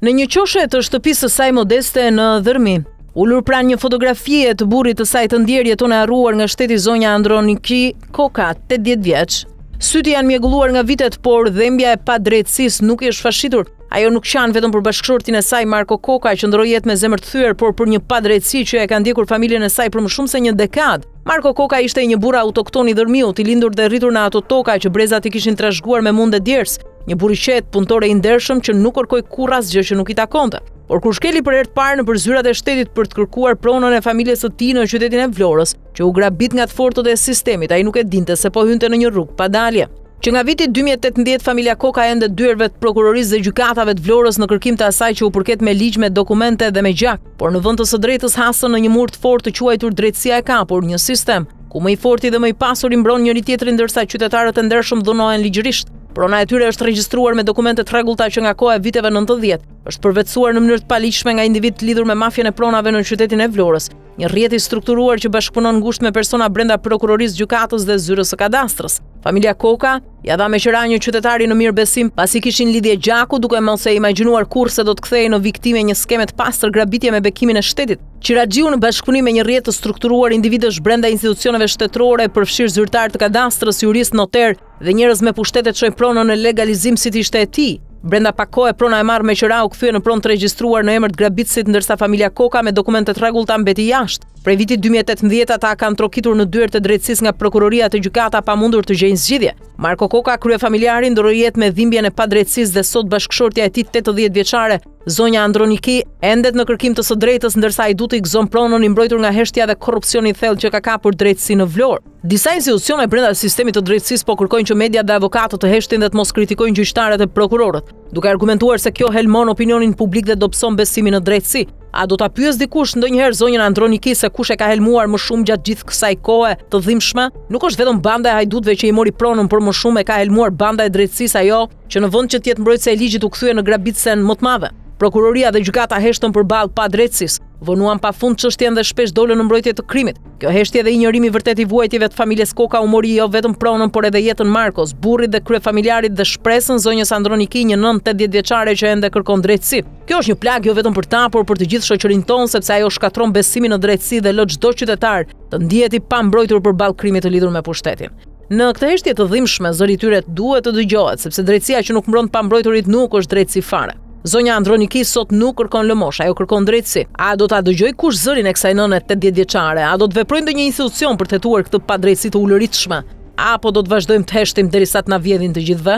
Në një qoshe të shtëpisë së saj modeste në Dhërmi, ulur pranë një fotografie të burrit të saj të ndjer jeton e harruar nga shteti zonja Androniki Koka, 80 vjeç. Syti janë mjegulluar nga vitet, por dhembja e padrejtësisë nuk i është fashitur. Ajo nuk qanë vetëm për bashkëshortin e saj Marko Koka, që ndroi jetë me zemër të thyer, por për një padrejtësi që e ka ndjekur familjen e saj për më shumë se një dekadë. Marko Koka ishte një burr autokton i Dhërmiut, i lindur dhe rritur në ato toka që brezat i kishin trashëguar me mundë djers. Një burr i qetë, punëtor i ndershëm që nuk kërkoi kurrë asgjë që nuk i takonte. Por kur shkeli për herë të parë nëpër zyrat e shtetit për të kërkuar pronën e familjes së tij në qytetin e Vlorës, që u grabit nga të fortët e sistemit, ai nuk e dinte se po hynte në një rrugë pa dalje. Që nga viti 2018 familja Koka ende dyerve të prokurorisë dhe gjykatave të Vlorës në kërkim të asaj që u përket me ligj, me dokumente dhe me gjak, por në vend të së drejtës hasën në një mur të fortë të quajtur drejtësia e kapur, një sistem ku më i forti dhe më i pasur i mbron njëri tjetrin ndërsa qytetarët e ndershëm dhunohen ligjërisht. Prona e tyre është regjistruar me dokumente të rregullta që nga koha e viteve 90, është përvetësuar në mënyrë të paligjshme nga individ të lidhur me mafjen e pronave në qytetin e Vlorës, një rrjet i strukturuar që bashkëpunon ngushtë me persona brenda prokurorisë, gjykatës dhe zyrës së kadastrës. Familja Koka ja dha me qira një qytetari në mirë besim pasi kishin lidhje gjaku, duke mos e imagjinuar kurrë se do të kthehej në viktime një skeme të pastër grabitje me bekimin e shtetit. Qiraxhiu në bashkëpunim me një rrjet të strukturuar individësh brenda institucioneve shtetërore, përfshirë zyrtar të kadastrës, jurist, noter dhe njerëz me pushtete çojnë pronën në legalizim si ishte e tij. Brenda pak kohe prona e marrë me qira u kthye në pronë të regjistruar në emër të grabitësit, ndërsa familja Koka me dokumente të rregullta mbeti jashtë. Prej vitit 2018 ata kanë trokitur në dyert të drejtësisë nga prokuroria të gjykata pa mundur të gjejnë zgjidhje. Marko Koka, kryefamiljari, ndroi jetë me dhimbjen e padrejtësisë dhe sot bashkëshortja e tij 80 vjeçare, zonja Androniki, endet në kërkim të së drejtës, ndërsa ai duhet i gëzon pronën i mbrojtur nga heshtja dhe korrupsioni i thellë që ka kapur drejtësi në Vlorë. Disa institucione brenda sistemit të drejtësisë po kërkojnë që media dhe avokatët të heshtin dhe të mos kritikojnë gjyqtarët e prokurorët, duke argumentuar se kjo helmon opinionin publik dhe dobëson besimin në drejtësi. A do ta pyes dikush ndonjëherë zonjën Androniki se kush e ka helmuar më shumë gjatë gjithë kësaj kohe të dhimbshme? Nuk është vetëm banda e hajdutëve që i mori pronën, por më shumë e ka helmuar banda e drejtësisë, ajo që në vend që të jetë mbrojtëse e ligjit u kthye në grabitësen më të madhe. Prokuroria dhe gjykata heshtën përballë padrejtësisë, vonuan pafund çështjen dhe shpesh dolën në mbrojtje të krimit. Kjo heshtje dhe injorimi vërtet i vuajtjeve të familjes Koka u mori jo vetëm pronën, por edhe jetën Markos, burrit dhe kryefamiljarit dhe shpresën zonjës Androniki, një nën 80 vjeçare që ende kërkon drejtësi. Kjo është një plagë jo vetëm për ta, por për të gjithë shoqërinë tonë, sepse ajo shkatron besimin në drejtësi dhe lë çdo qytetar të ndihet i pambrojtur përballë krimit të lidhur me pushtetin. Në këtë heshtje të dhimbshme, zëri i tyre duhet të dëgjohet, sepse drejtësia që nuk mbron të pambrojturit nuk është drejtësi fare. Zonja Androniki sot nuk kërkon lëmosh, ajo kërkon drejtësi. A do ta dëgjoj kush zërin e kësaj nëne 80 vjeçare? A do të veprojë ndonjë institucion për të hetuar këtë padrejtësi të ulëritshme? Apo do të vazhdojmë të heshtim derisa të na vjedhin të gjithëve?